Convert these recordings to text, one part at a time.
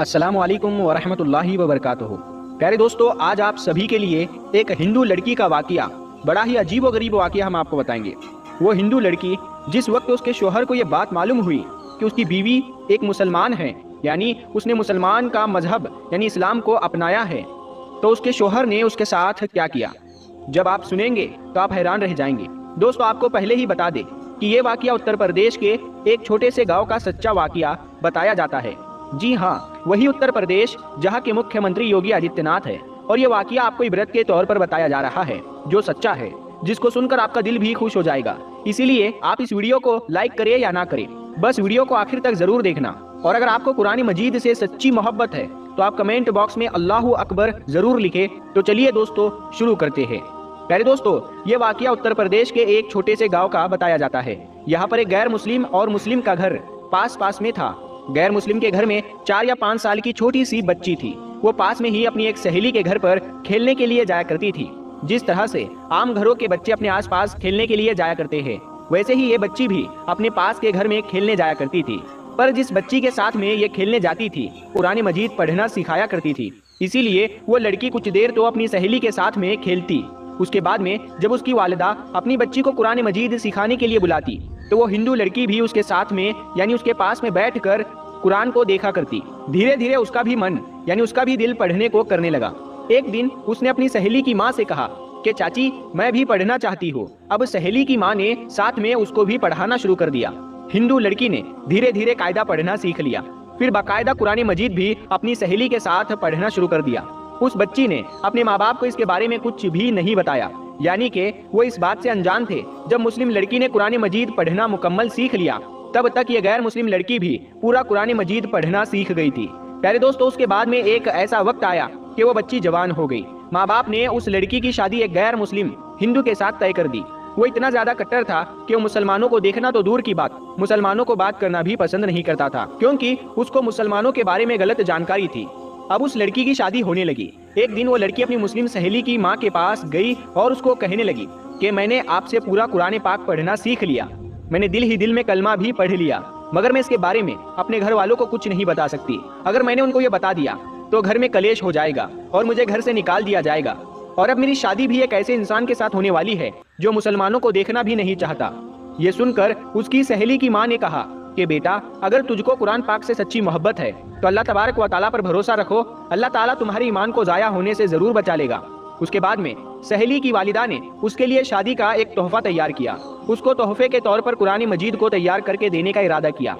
अस्सलाम वालेकुम वरहमतुल्लाहि वबरकातुहू। प्यारे दोस्तों, आज आप सभी के लिए एक हिंदू लड़की का वाक़या, बड़ा ही अजीब व गरीब वाक़या हम आपको बताएंगे। वो हिंदू लड़की जिस वक्त उसके शोहर को ये बात मालूम हुई कि उसकी बीवी एक मुसलमान है, यानी उसने मुसलमान का मजहब यानी इस्लाम को अपनाया है, तो उसके शोहर ने उसके साथ क्या किया, जब आप सुनेंगे तो आप हैरान रह जाएंगे। दोस्तों, आपको पहले ही बता दें कि ये वाक़या उत्तर प्रदेश के एक छोटे से गाँव का सच्चा वाक़या बताया जाता है। जी हाँ, वही उत्तर प्रदेश जहाँ के मुख्यमंत्री योगी आदित्यनाथ है। और ये वाक़या आपको इबरत के तौर पर बताया जा रहा है, जो सच्चा है, जिसको सुनकर आपका दिल भी खुश हो जाएगा। इसीलिए आप इस वीडियो को लाइक करें या ना करें, बस वीडियो को आखिर तक जरूर देखना। और अगर आपको कुरान मजीद से सच्ची मोहब्बत है तो आप कमेंट बॉक्स में अल्लाहु अकबर जरूर लिखे। तो चलिए दोस्तों, शुरू करते हैं। प्यारे दोस्तों, ये वाक़या उत्तर प्रदेश के एक छोटे से गाँव का बताया जाता है। यहाँ पर एक गैर मुस्लिम और मुस्लिम का घर पास पास में था। गैर मुस्लिम के घर में 4 या 5 साल की छोटी सी बच्ची थी। वो पास में ही अपनी एक सहेली के घर पर खेलने के लिए जाया करती थी। जिस तरह से आम घरों के बच्चे अपने आसपास खेलने के लिए जाया करते हैं, वैसे ही ये बच्ची भी अपने पास के घर में खेलने जाया करती थी। पर जिस बच्ची के साथ में ये खेलने जाती थी, कुरान मजीद पढ़ना सिखाया करती थी। इसीलिए वो लड़की कुछ देर तो अपनी सहेली के साथ में खेलती। उसके बाद में जब उसकी वालिदा अपनी बच्ची को कुरान मजीद सिखाने के लिए बुलाती, तो वो हिंदू लड़की भी उसके साथ में यानी उसके पास में बैठकर कुरान को देखा करती। धीरे धीरे उसका भी मन यानी उसका भी दिल पढ़ने को करने लगा। एक दिन उसने अपनी सहेली की माँ से कहा कि चाची, मैं भी पढ़ना चाहती हूँ। अब सहेली की माँ ने साथ में उसको भी पढ़ाना शुरू कर दिया। हिंदू लड़की ने धीरे धीरे कायदा पढ़ना सीख लिया। फिर बाकायदा कुरान मजीद भी अपनी सहेली के साथ पढ़ना शुरू कर दिया। उस बच्ची ने अपने माँ बाप को इसके बारे में कुछ भी नहीं बताया, यानी कि वो इस बात से अनजान थे। जब मुस्लिम लड़की ने कुरान मजीद पढ़ना मुकम्मल सीख लिया, तब तक ये गैर मुस्लिम लड़की भी पूरा कुरान मजीद पढ़ना सीख गई थी। प्यारे दोस्तों, उसके बाद में एक ऐसा वक्त आया कि वो बच्ची जवान हो गई। माँ बाप ने उस लड़की की शादी एक गैर मुस्लिम हिंदू के साथ तय कर दी। वो इतना ज्यादा कट्टर था कि वो मुसलमानों को देखना तो दूर की बात, मुसलमानों को बात करना भी पसंद नहीं करता था, क्योंकि उसको मुसलमानों के बारे में गलत जानकारी थी। अब उस लड़की की शादी होने लगी। एक दिन वो लड़की अपनी मुस्लिम सहेली की माँ के पास गई और उसको कहने लगी कि मैंने आपसे पूरा कुरान पाक पढ़ना सीख लिया, मैंने दिल ही दिल में कलमा भी पढ़ लिया, मगर मैं इसके बारे में अपने घर वालों को कुछ नहीं बता सकती। अगर मैंने उनको ये बता दिया तो घर में कलेश हो जाएगा और मुझे घर से निकाल दिया जाएगा। और अब मेरी शादी भी एक ऐसे इंसान के साथ होने वाली है जो मुसलमानों को देखना भी नहीं चाहता। ये सुनकर उसकी सहेली की माँ ने कहा कि बेटा, अगर तुझको कुरान पाक से सच्ची मोहब्बत है तो अल्लाह तबारक व तआला पर भरोसा रखो, अल्लाह ताला तुम्हारे ईमान को जाया होने से जरूर बचा लेगा। उसके बाद में सहेली की वालिदा ने उसके लिए शादी का एक तोहफा तैयार किया। उसको तोहफे के तौर पर कुरान मजीद को तैयार करके देने का इरादा किया।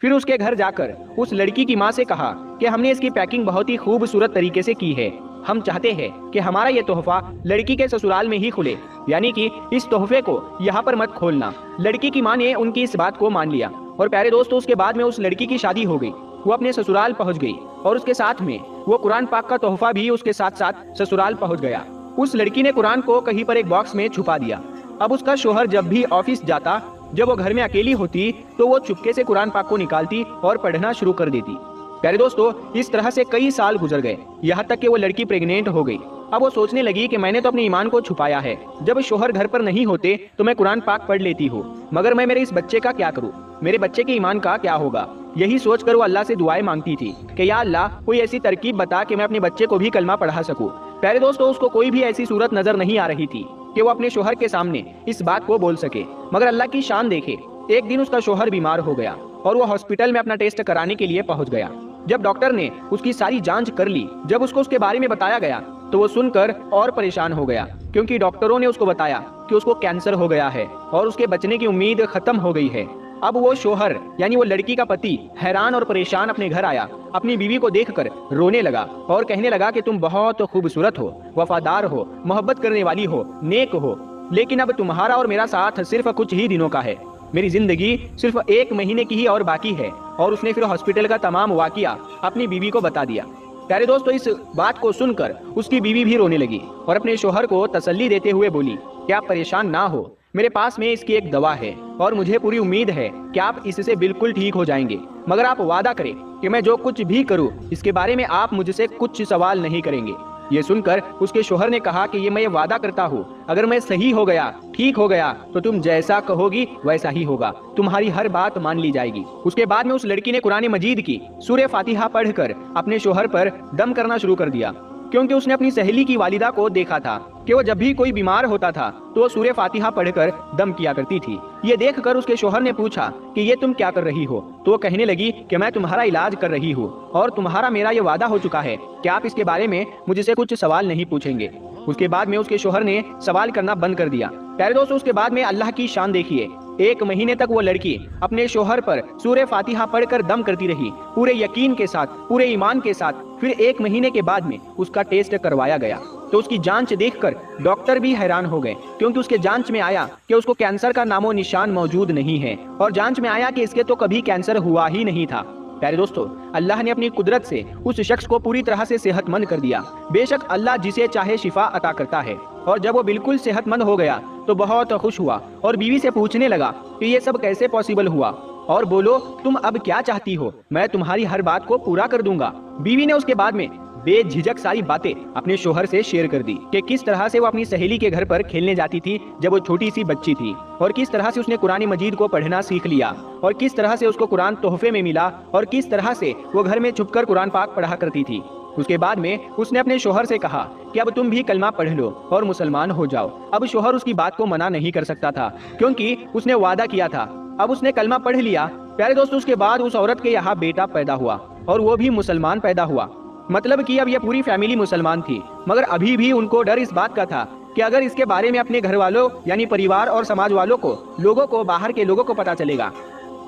फिर उसके घर जाकर उस लड़की की माँ से कहा कि हमने इसकी पैकिंग बहुत ही खूबसूरत तरीके से की है, हम चाहते हैं कि हमारा ये तोहफा लड़की के ससुराल में ही खुले, यानी कि इस तोहफे को यहाँ पर मत खोलना। लड़की की माँ ने उनकी इस बात को मान लिया। और प्यारे दोस्तों, उसके बाद में उस लड़की की शादी हो गई। वो अपने ससुराल पहुंच गई और उसके साथ में वो कुरान पाक का तोहफा भी उसके साथ साथ ससुराल पहुंच गया। उस लड़की ने कुरान को कहीं पर एक बॉक्स में छुपा दिया। अब उसका शोहर जब भी ऑफिस जाता, जब वो घर में अकेली होती, तो वो चुपके से कुरान पाक को निकालती और पढ़ना शुरू कर देती। प्यारे दोस्तों, इस तरह से कई साल गुजर गए, यहाँ तक कि वो लड़की प्रेग्नेंट हो गई। अब वो सोचने लगी कि मैंने तो अपने ईमान को छुपाया है, जब शोहर घर पर नहीं होते तो मैं कुरान पाक पढ़ लेती हूँ, मगर मैं मेरे इस बच्चे का क्या करूँ, मेरे बच्चे के ईमान का क्या होगा। यही सोचकर वो अल्लाह से दुआएं मांगती थी कि या अल्लाह, कोई ऐसी तरकीब बता कि मैं अपने बच्चे को भी कलमा पढ़ा सकूं। प्यारे दोस्तों, उसको कोई भी ऐसी सूरत नजर नहीं आ रही थी कि वो अपने शोहर के सामने इस बात को बोल सके। मगर अल्लाह की शान देखे, एक दिन उसका शोहर बीमार हो गया और वो हॉस्पिटल में अपना टेस्ट कराने के लिए पहुंच गया। जब डॉक्टर ने उसकी सारी जांच कर ली, जब उसको उसके बारे में बताया गया, तो वो सुनकर और परेशान हो गया, क्योंकि डॉक्टरों ने उसको बताया कि उसको कैंसर हो गया है और उसके बचने की उम्मीद खत्म हो गई है। अब वो शोहर यानी वो लड़की का पति हैरान और परेशान अपने घर आया। अपनी बीवी को देखकर रोने लगा और कहने लगा कि तुम बहुत खूबसूरत हो, वफादार हो, मोहब्बत करने वाली हो, नेक हो, लेकिन अब तुम्हारा और मेरा साथ सिर्फ कुछ ही दिनों का है, मेरी जिंदगी सिर्फ 1 महीने की ही और बाकी है। और उसने फिर हॉस्पिटल का तमाम वाकया अपनी बीवी को बता दिया। प्यारे दोस्तों, इस बात को सुनकर उसकी बीवी भी रोने लगी और अपने शोहर को तसल्ली देते हुए बोली कि आप परेशान ना हो, मेरे पास में इसकी एक दवा है और मुझे पूरी उम्मीद है कि आप इससे बिल्कुल ठीक हो जाएंगे, मगर आप वादा करें कि मैं जो कुछ भी करूं इसके बारे में आप मुझसे कुछ सवाल नहीं करेंगे। یہ سن کر اس کے شوہر نے کہا کہ یہ میں وعدہ کرتا ہوں اگر میں صحیح ہو گیا ٹھیک ہو گیا تو تم جیسا کہو گی ویسا ہی ہوگا، تمہاری ہر بات مان لی جائے گی۔ اس کے بعد میں اس لڑکی نے قرآن مجید کی سورہ فاتحہ پڑھ کر اپنے شوہر پر دم کرنا شروع کر دیا، کیونکہ اس نے اپنی سہیلی کی والدہ کو دیکھا تھا کہ وہ جب بھی کوئی بیمار ہوتا تھا تو وہ سورہ فاتحہ پڑھ کر دم کیا کرتی تھی۔ یہ دیکھ کر اس کے شوہر نے پوچھا کہ یہ تم کیا کر رہی ہو؟ تو وہ کہنے لگی کہ میں تمہارا علاج کر رہی ہوں اور تمہارا میرا یہ وعدہ ہو چکا ہے کہ آپ اس کے بارے میں مجھ سے کچھ سوال نہیں پوچھیں گے۔ اس کے بعد میں اس کے شوہر نے سوال کرنا بند کر دیا۔ پیارے دوستو، اس کے بعد میں اللہ کی شان دیکھیے، 1 مہینے تک وہ لڑکی اپنے شوہر پر سورہ فاتحہ پڑھ کر دم کرتی رہی، پورے یقین کے ساتھ، پورے ایمان کے ساتھ۔ پھر 1 مہینے کے بعد میں اس کا ٹیسٹ کروایا گیا تو اس کی جانچ دیکھ کر ڈاکٹر بھی حیران ہو گئے، کیونکہ اس کے جانچ میں آیا کہ اس کو کینسر کا نام و نشان موجود نہیں ہے، اور جانچ میں آیا کہ اس کے تو کبھی کینسر ہوا ہی نہیں تھا۔ پیارے دوستو، اللہ نے اپنی قدرت سے اس شخص کو پوری طرح سے صحت مند کر دیا۔ بے شک اللہ جسے چاہے شفا عطا کرتا ہے، اور جب وہ بالکل صحت مند ہو گیا تو بہت خوش ہوا اور بیوی سے پوچھنے لگا کہ یہ سب کیسے پاسبل ہوا، اور بولو تم اب کیا چاہتی ہو، میں تمہاری ہر بات کو پورا کر دوں گا۔ بیوی نے اس کے بعد میں بے جھجک ساری باتیں اپنے شوہر سے شیئر کر دی کہ کس طرح سے وہ اپنی سہیلی کے گھر پر کھیلنے جاتی تھی جب وہ چھوٹی سی بچی تھی، اور کس طرح سے اس نے قرآن مجید کو پڑھنا سیکھ لیا، اور کس طرح سے اس کو قرآن تحفے میں ملا، اور کس طرح سے وہ گھر میں چھپ کر قرآن پاک پڑھا کرتی تھی۔ اس کے بعد میں اس نے اپنے شوہر سے کہا کہ اب تم بھی کلمہ پڑھ لو اور مسلمان ہو جاؤ۔ اب شوہر اس کی بات کو منع نہیں کر سکتا تھا، کیونکہ اس نے وعدہ کیا تھا۔ اب اس نے کلمہ پڑھ لیا۔ پیارے دوستو، اس کے بعد اس عورت کے یہاں بیٹا پیدا ہوا، اور وہ بھی مسلمان پیدا ہوا۔ مطلب کہ اب یہ پوری فیملی مسلمان تھی، مگر ابھی بھی ان کو ڈر اس بات کا تھا کہ اگر اس کے بارے میں اپنے گھر والوں یعنی پریوار اور سماج والوں کو، لوگوں کو، باہر کے لوگوں کو پتہ چلے گا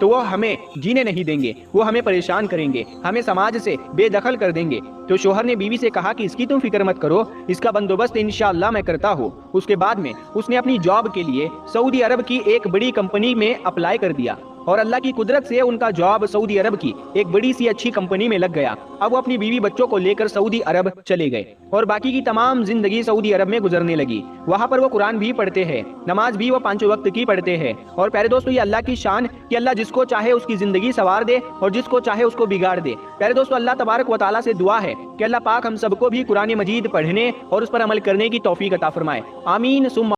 تو وہ ہمیں جینے نہیں دیں گے، وہ ہمیں پریشان کریں گے، ہمیں سماج سے بے دخل کر دیں گے۔ تو شوہر نے بیوی سے کہا کہ اس کی تم فکر مت کرو، اس کا بندوبست انشاءاللہ میں کرتا ہوں۔ اس کے بعد میں اس نے اپنی جاب کے لیے سعودی عرب کی ایک بڑی کمپنی میں اپلائی کر دیا، اور اللہ کی قدرت سے ان کا جاب سعودی عرب کی ایک بڑی سی اچھی کمپنی میں لگ گیا۔ اب وہ اپنی بیوی بچوں کو لے کر سعودی عرب چلے گئے، اور باقی کی تمام زندگی سعودی عرب میں گزرنے لگی۔ وہاں پر وہ قرآن بھی پڑھتے ہیں، نماز بھی وہ 5 وقت کی پڑھتے ہیں۔ اور پیارے دوستو، یہ اللہ کی شان کہ اللہ جس کو چاہے اس کی زندگی سنوار دے اور جس کو چاہے اس کو بگاڑ دے۔ پیارے دوستو، اللہ تبارک و تعالیٰ سے دعا ہے کہ اللہ پاک ہم سب کو بھی قرآن مجید پڑھنے اور اس پر عمل کرنے کی توفیق عطا فرمائے۔ آمین ثم